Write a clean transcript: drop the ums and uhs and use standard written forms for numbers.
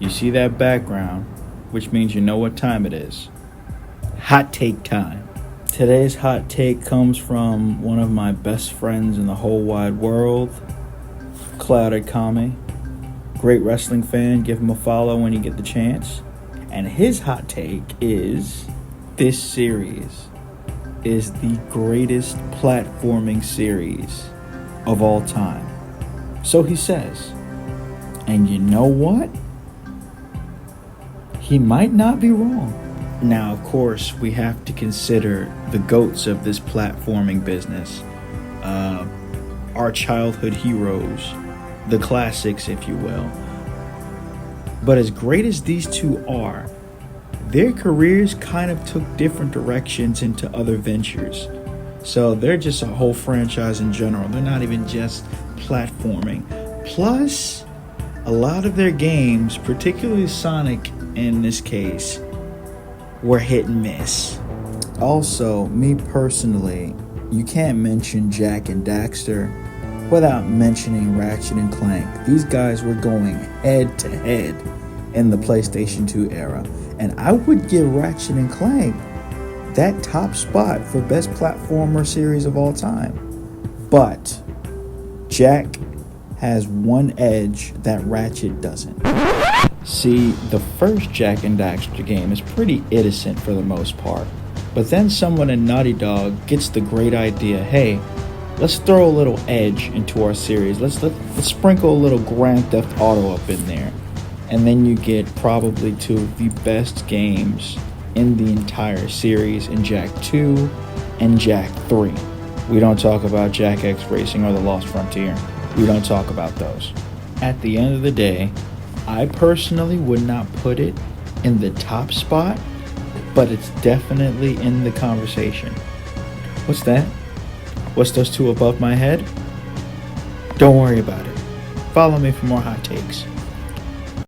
You see that background, which means you know what time it is. Hot take time. Today's hot take comes from one of my best friends in the whole wide world, Clouded Kame. Great wrestling fan. Give him a follow when you get the chance. And his hot take is this series is the greatest platforming series of all time. So he says. And you know what? He might not be wrong. Now, of course, we have to consider the GOATs of this platforming business. Our childhood heroes, the classics, if you will. But as great as these two are, their careers kind of took different directions into other ventures. So they're just a whole franchise in general. They're not even just platforming. Plus, a lot of their games, particularly Sonic in this case, were hit and miss. Also, me personally, you can't mention Jak and Daxter without mentioning Ratchet and Clank. These guys were going head to head in the PlayStation 2 era. And I would give Ratchet and Clank that top spot for best platformer series of all time. But Jak has one edge that Ratchet doesn't. See, the first Jak and Daxter game is pretty innocent for the most part. But then someone in Naughty Dog gets the great idea, hey, let's throw a little edge into our series. Let's sprinkle a little Grand Theft Auto up in there. And then you get probably two of the best games in the entire series in Jak 2 and Jak 3. We don't talk about Jak X Racing or The Lost Frontier. We don't talk about those. At the end of the day, I personally would not put it in the top spot, but it's definitely in the conversation. What's that? What's those two above my head? Don't worry about it. Follow me for more hot takes.